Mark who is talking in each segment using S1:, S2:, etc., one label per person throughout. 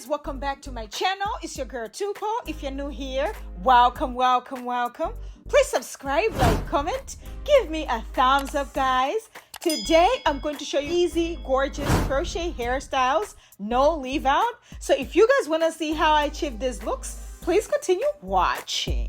S1: guys, welcome back to my channel. It's your girl Tupo. If you're new here, welcome. Please subscribe, like, comment, give me a thumbs up, guys. Today I'm going to show you easy, gorgeous crochet hairstyles, no leave out. So if you guys want to see how I achieve these looks, please continue watching.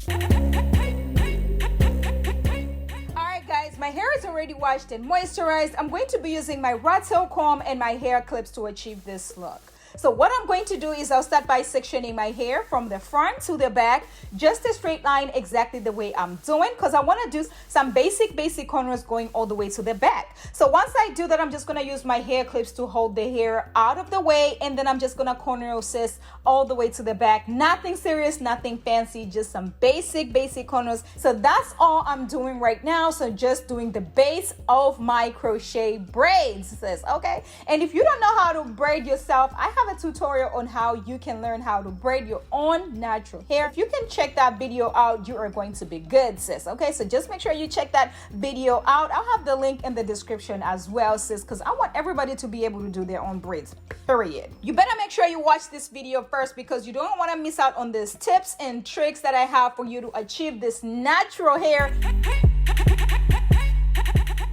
S1: Guys, my hair is already washed and moisturized. I'm going to be using my rat tail comb and my hair clips to achieve this look. So what I'm going to do is I'll start by sectioning my hair from the front to the back, just a straight line, exactly the way I'm doing, because I want to do some basic corners going all the way to the back. So once I do that, I'm just going to use my hair clips to hold the hair out of the way, and then I'm just going to corner assist all the way to the back. Nothing serious, nothing fancy, just some basic corners. So that's all I'm doing right now. So just doing the base of my crochet braids, sis, okay? And if you don't know how to braid yourself, I have a tutorial on how you can learn how to braid your own natural hair. If you can check that video out, you are going to be good, sis, okay? So just make sure you check that video out. I'll have the link in the description as well, sis, because I want everybody to be able to do their own braids, period. You better make sure you watch this video first, because you don't want to miss out on these tips and tricks that I have for you to achieve this natural hair.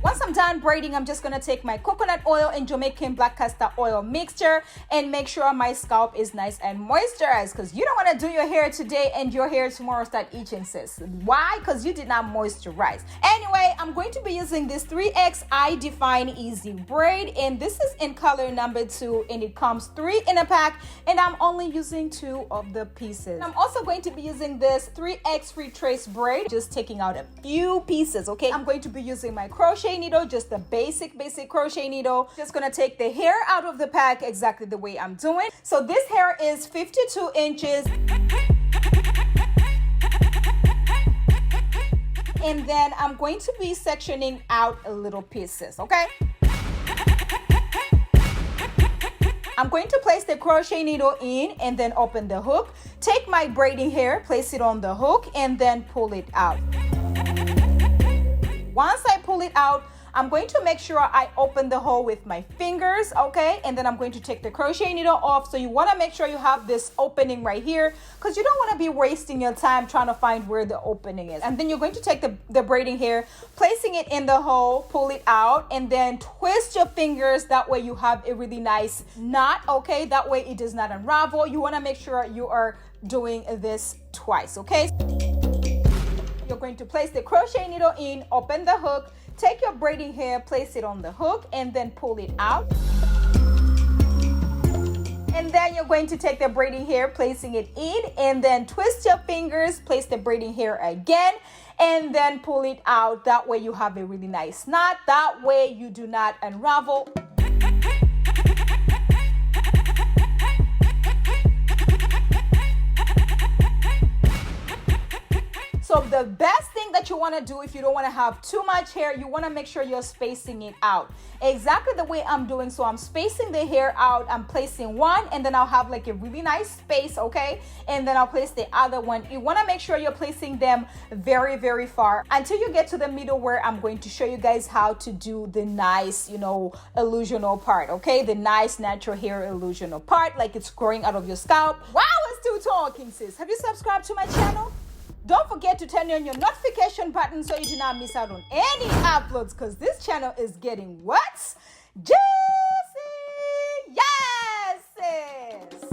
S1: Once I'm done braiding, I'm just going to take my coconut oil and Jamaican black castor oil mixture and make sure my scalp is nice and moisturized, because you don't want to do your hair today and your hair tomorrow start itching, sis. Why? Because you did not moisturize. Anyway, I'm going to be using this 3X I Define Easy Braid, and this is in color number 2, and it comes 3 in a pack, and I'm only using 2 of the pieces. I'm also going to be using this 3X Retrace Braid, just taking out a few pieces, okay? I'm going to be using my crochet needle, just a basic crochet needle. Just gonna take the hair out of the pack exactly the way I'm doing. So this hair is 52 inches. And then I'm going to be sectioning out a little pieces, okay? I'm going to place the crochet needle in and then open the hook. Take my braiding hair, place it on the hook, and then pull it out. Once I pull it out, I'm going to make sure I open the hole with my fingers, okay? And then I'm going to take the crochet needle off. So you want to make sure you have this opening right here, because you don't want to be wasting your time trying to find where the opening is. And then you're going to take the braiding hair, placing it in the hole, pull it out, and then twist your fingers. That way you have a really nice knot, okay? That way it does not unravel. You want to make sure you are doing this twice, okay? You're going to place the crochet needle in, open the hook, take your braiding hair, place it on the hook, and then pull it out. And then you're going to take the braiding hair, placing it in, and then twist your fingers, place the braiding hair again, and then pull it out. That way you have a really nice knot. That way you do not unravel. So the best thing that you want to do if you don't want to have too much hair, you want to make sure you're spacing it out exactly the way I'm doing. So I'm spacing the hair out. I'm placing one, and then I'll have like a really nice space, okay? And then I'll place the other one. You want to make sure you're placing them very far until you get to the middle, where I'm going to show you guys how to do the nice, illusional part, okay? The nice natural hair illusional part, like it's growing out of your scalp. Wow, it's still talking, sis. Have you subscribed to my channel? Don't forget to turn on your notification button so you do not miss out on any uploads, because this channel is getting what? Juicy! Yes, sis!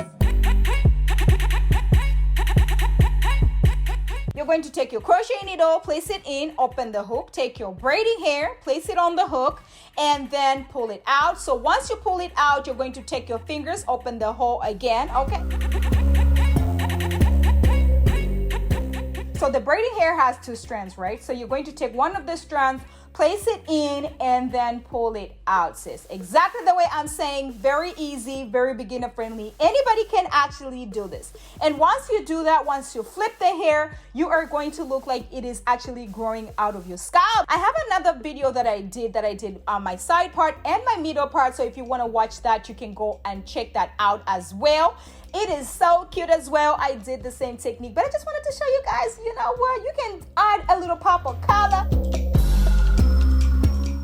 S1: You're going to take your crochet needle, place it in, open the hook, take your braiding hair, place it on the hook, and then pull it out. So once you pull it out, you're going to take your fingers, open the hole again, okay? So the braiding hair has 2 strands, right? So you're going to take one of the strands, place it in, and then pull it out, sis. Exactly the way I'm saying. Very easy, very beginner friendly. Anybody can actually do this. And once you do that, once you flip the hair, you are going to look like it is actually growing out of your scalp. I have another video that I did on my side part and my middle part. So if you want to watch that, you can go and check that out as well. It is so cute as well. I did the same technique, but I just wanted to show you guys, you know what? You can add a little pop of color.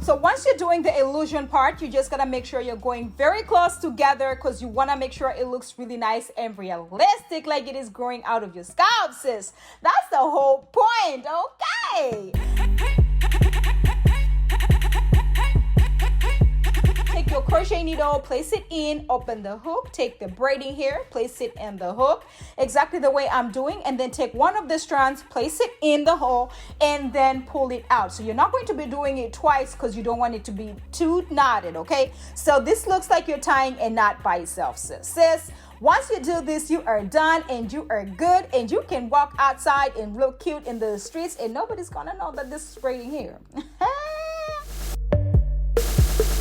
S1: So once you're doing the illusion part, you just gotta make sure you're going very close together because you wanna make sure it looks really nice and realistic, like it is growing out of your scalp, sis. That's the whole point, okay? Take your crochet needle, place it in, open the hook, take the braiding hair, place it in the hook, exactly the way I'm doing, and then take one of the strands, place it in the hole, and then pull it out. So you're not going to be doing it twice because you don't want it to be too knotted, okay? So this looks like you're tying a knot by itself, sis. Once you do this, you are done and you are good, and you can walk outside and look cute in the streets, and nobody's gonna know that this is braiding hair.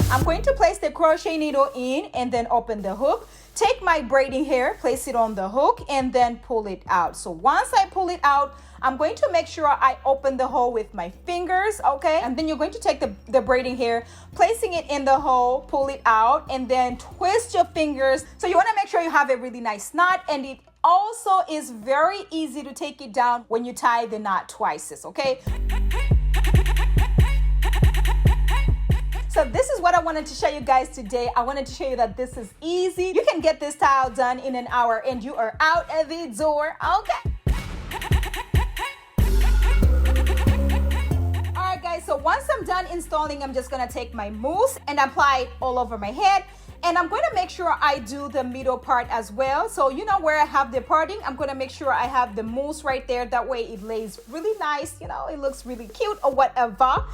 S1: I'm going to place the crochet needle in and then open the hook. Take my braiding hair, place it on the hook, and then pull it out. So once I pull it out, I'm going to make sure I open the hole with my fingers, okay? And then you're going to take the braiding hair, placing it in the hole, pull it out, and then twist your fingers. So you want to make sure you have a really nice knot, and it also is very easy to take it down when you tie the knot twice, okay? So this is what I wanted to show you guys today. I wanted to show you that this is easy. You can get this style done in an hour and you are out of the door, okay? All right, guys, so once I'm done installing, I'm just gonna take my mousse and apply it all over my head. And I'm going to make sure I do the middle part as well. So you know where I have the parting, I'm going to make sure I have the mousse right there. That way it lays really nice, you know, it looks really cute or whatever.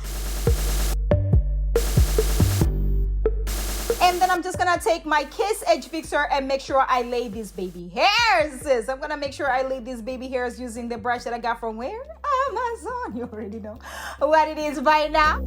S1: And then I'm just gonna take my Kiss Edge Fixer and make sure I lay these baby hairs, sis. I'm gonna make sure I lay these baby hairs using the brush that I got from where? Amazon. You already know what it is by now.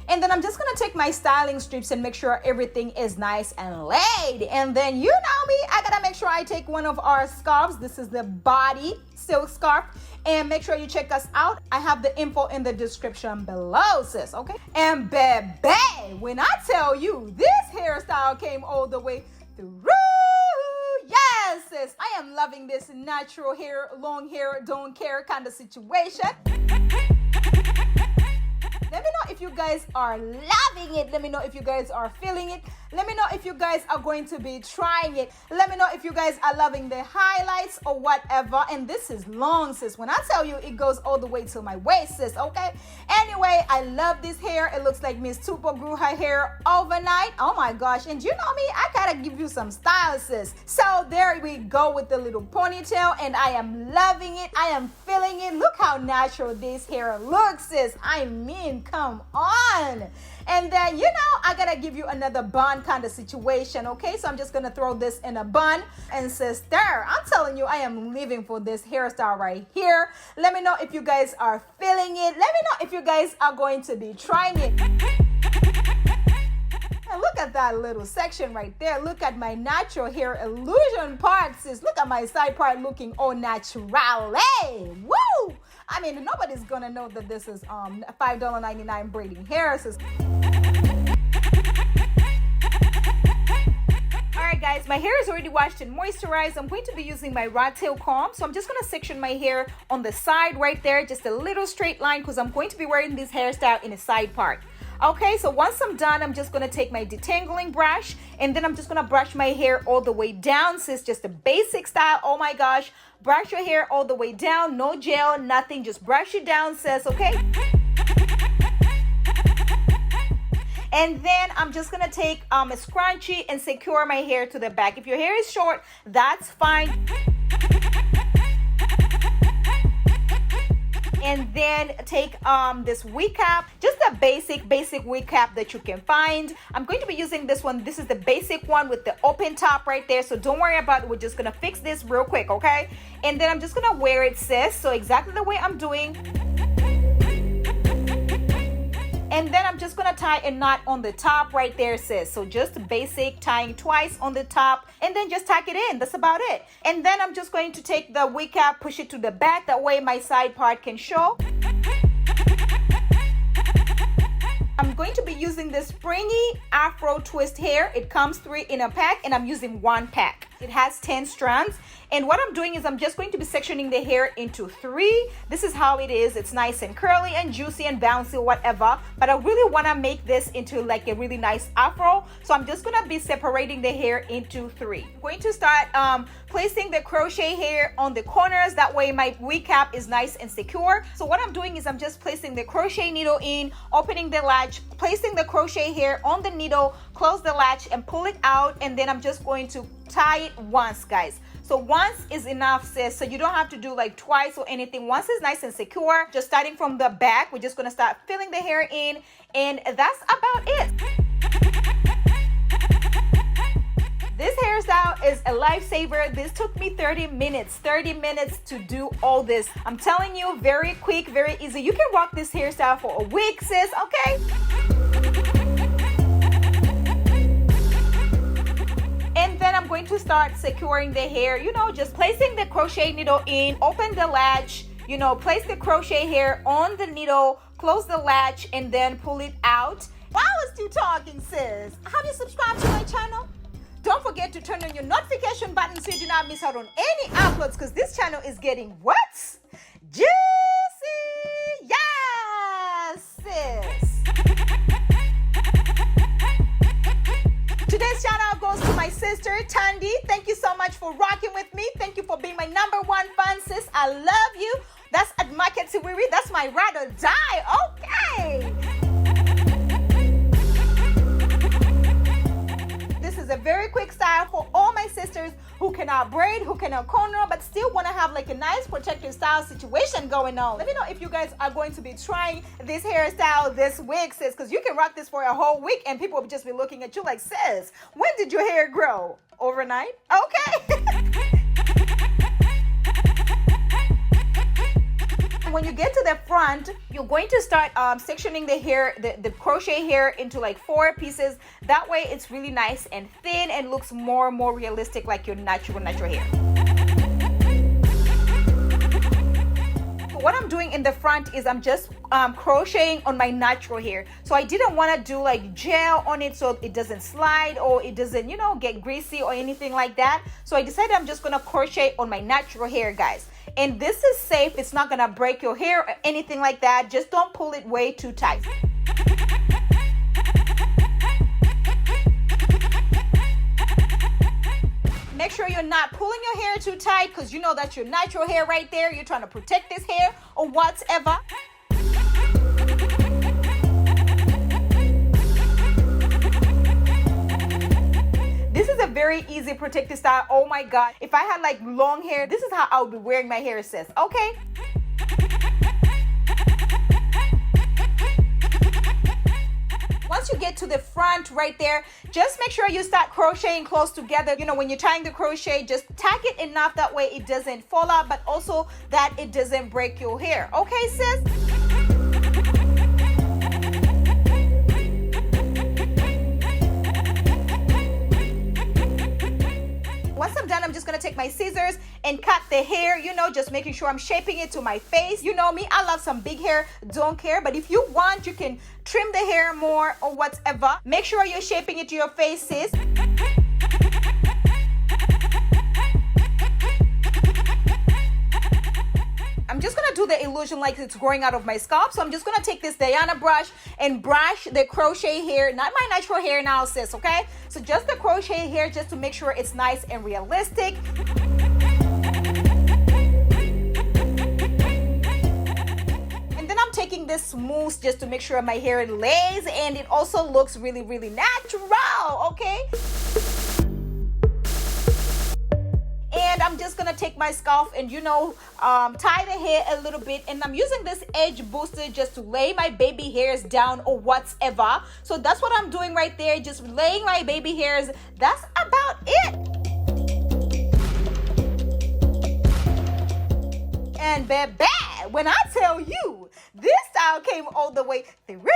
S1: And then I'm just gonna take my styling strips and make sure everything is nice and laid. And then you know me, I gotta make sure I take one of our scarves. This is the body silk scarf. And make sure you check us out. I have the info in the description below, sis, okay? And baby, when I tell you this hairstyle came all the way through, yes, sis, I am loving this natural hair, long hair, don't care kind of situation. Let me know if you guys are loving it. Let me know if you guys are feeling it. Let me know if you guys are going to be trying it. Let me know if you guys are loving the highlights or whatever. And this is long, sis. When I tell you, it goes all the way to my waist, sis, okay? Anyway, I love this hair. It looks like Miss Tupo grew her hair overnight. Oh my gosh. And you know me, I gotta give you some style, sis. So there we go with the little ponytail, and I am loving it. I am feeling it. Look how natural this hair looks, sis. I mean, come on. And then, you know, I gotta give you another bun kind of situation, okay? So I'm just gonna throw this in a bun. And sister, I'm telling you, I am living for this hairstyle right here. Let me know if you guys are feeling it. Let me know if you guys are going to be trying it. And look at that little section right there. Look at my natural hair illusion part, sis. Look at my side part looking all natural. Woo! I mean, nobody's gonna know that this is $5.99 braiding hair, sis. Alright guys, my hair is already washed and moisturized. I'm going to be using my rat tail comb. So I'm just going to section my hair on the side right there. Just a little straight line because I'm going to be wearing this hairstyle in a side part. Okay, so once I'm done, I'm just going to take my detangling brush. And then I'm just going to brush my hair all the way down, sis. Just a basic style. Oh my gosh. Brush your hair all the way down. No gel, nothing. Just brush it down, sis. Okay. And then I'm just going to take a scrunchie and secure my hair to the back. If your hair is short, that's fine. And then take this wig cap, just a basic wig cap that you can find. I'm going to be using this one. This is the basic one with the open top right there. So don't worry about it. We're just going to fix this real quick, okay? And then I'm just going to wear it, sis. So exactly the way I'm doing. And then I'm just gonna tie a knot on the top right there, sis. So just basic tying twice on the top and then just tack it in. That's about it. And then I'm just going to take the wig cap, push it to the back. That way my side part can show. I'm going to be using this springy afro twist hair. It comes 3 in a pack and I'm using 1 pack. It has 10 strands. And what I'm doing is I'm just going to be sectioning the hair into 3. This is how it is. It's nice and curly and juicy and bouncy or whatever. But I really want to make this into like a really nice afro. So I'm just going to be separating the hair into 3. I'm going to start placing the crochet hair on the corners. That way my wig cap is nice and secure. So what I'm doing is I'm just placing the crochet needle in, opening the latch, placing the crochet hair on the needle, close the latch and pull it out. And then I'm just going to tie it once, guys. So once is enough, sis. So you don't have to do like twice or anything. Once is nice and secure. Just starting from the back, we're just going to start filling the hair in, and that's about it. This hairstyle is a lifesaver. This took me 30 minutes to do all this. I'm telling you, very quick, very easy. You can rock this hairstyle for a week, sis, okay? And then I'm going to start securing the hair, you know, just placing the crochet needle in, open the latch, you know, place the crochet hair on the needle, close the latch, and then pull it out. Wow, it's you talking, sis. Have you subscribed to my channel? Don't forget to turn on your notification button so you do not miss out on any uploads, because this channel is getting what? Juicy! Yes, sis! Today's shout out goes to my sister, Tandy. Thank you so much for rocking with me. Thank you for being my #1 fan, sis. I love you. That's at Market Siwiri. That's my ride or die. Okay. This is a very quick style for all my sisters who cannot braid, who cannot cornrow, but still want to have like a nice protective style situation going on. Let me know if you guys are going to be trying this hairstyle this week, sis, because you can rock this for a whole week and people will just be looking at you like, sis, when did your hair grow? Overnight? Okay. When you get to the front, you're going to start sectioning the hair, the crochet hair into like 4 pieces. That way it's really nice and thin and looks more and more realistic, like your natural hair. So what I'm doing in the front is I'm just crocheting on my natural hair. So I didn't want to do like gel on it so it doesn't slide or it doesn't, you know, get greasy or anything like that. So I decided I'm just going to crochet on my natural hair, guys. And this is safe. It's not gonna break your hair or anything like that. Just don't pull it way too tight. Make sure you're not pulling your hair too tight, because you know that's your natural hair right there. You're trying to protect this hair or whatever. This is a very easy protective style. Oh my God. If I had like long hair, this is how I would be wearing my hair, sis. Okay. Once you get to the front right there, just make sure you start crocheting close together. You know, when you're tying the crochet, just tack it enough that way it doesn't fall out, but also that it doesn't break your hair. Okay, sis? Once I'm done, I'm just gonna take my scissors and cut the hair, you know, just making sure I'm shaping it to my face. You know me, I love some big hair, don't care. But if you want, you can trim the hair more or whatever. Make sure you're shaping it to your face, sis. I'm just gonna do the illusion like it's growing out of my scalp. So I'm just gonna take this Diana brush and brush the crochet hair, not my natural hair now, sis, okay? So just the crochet hair, just to make sure it's nice and realistic. And then I'm taking this smooth just to make sure my hair lays and it also looks really, really natural, okay? And I'm just gonna take my scarf and, you know, tie the hair a little bit. And I'm using this edge booster just to lay my baby hairs down or whatever. So that's what I'm doing right there, just laying my baby hairs. That's about it. And baby, when I tell you, this style came all the way through.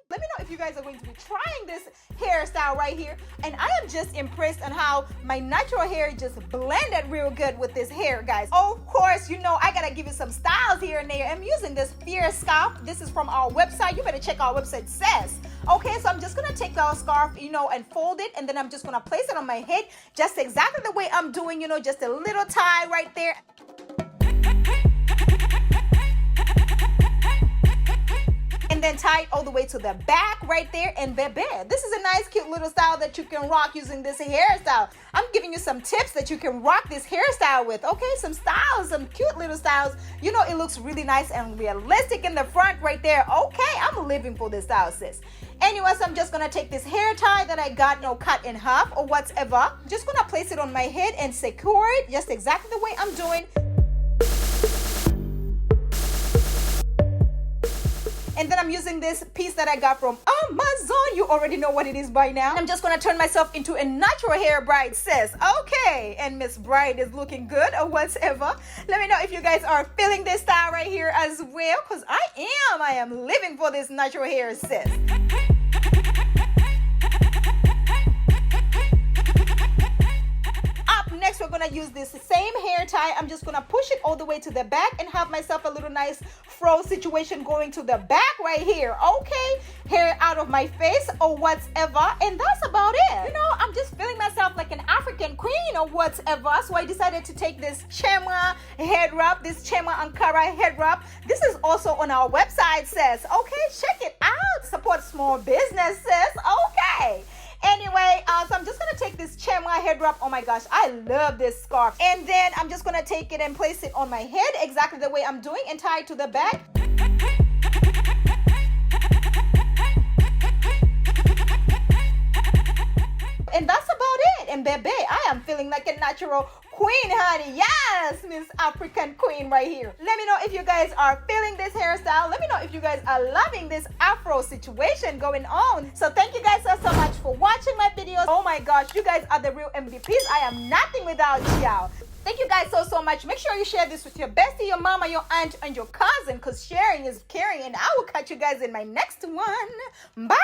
S1: Let me know if you guys are going to be trying this hairstyle right here. And I am just impressed on how my natural hair just blended real good with this hair, guys. Of course, you know, I gotta give you some styles here and there. I'm using this Fierce Scalp. This is from our website. You better check our website, sis. Okay, so I'm just gonna take our scarf, you know, and fold it, and then I'm just gonna place it on my head just exactly the way I'm doing, you know, just a little tie right there. And then tie it all the way to the back right there, and baby, this is a nice cute little style that you can rock using this hairstyle. I'm giving you some tips that you can rock this hairstyle with, okay? Some styles, some cute little styles. You know, it looks really nice and realistic in the front right there. Okay, I'm living for this style, sis. Anyways, I'm just gonna take this hair tie that I got, you know, cut in half or whatever. I'm just gonna place it on my head and secure it just exactly the way I'm doing. And then I'm using this piece that I got from Amazon. You already know what it is by now. I'm just gonna turn myself into a natural hair bride, sis. Okay, and Miss Bride is looking good or whatever. Let me know if you guys are feeling this style right here as well, because I am living for this natural hair, sis. Next, we're gonna use this same hair tie. I'm just gonna push it all the way to the back and have myself a little nice fro situation going to the back right here. Okay, hair out of my face or whatever, and that's about it. You know, I'm just feeling myself like an African queen or whatever, so I decided to take this Chema head wrap, this Chema Ankara head wrap. This is also on our website, sis. Okay, check it out. Support small businesses. Okay. Anyway, so I'm just gonna take this Chema head wrap. Oh my gosh, I love this scarf. And then I'm just gonna take it and place it on my head exactly the way I'm doing and tie it to the back. And that's about it. And baby, I am feeling like a natural queen, honey. Yes, Miss African queen right here. Let me know if you guys are feeling this hairstyle. Let me know if you guys are loving this afro situation going on. So thank you guys so much for watching my videos. Oh my gosh, you guys are the real MVPs. I am nothing without y'all. Thank you guys so much. Make sure you share this with your bestie, your mama, your aunt, and your cousin, because sharing is caring. And I will catch you guys in my next one. Bye.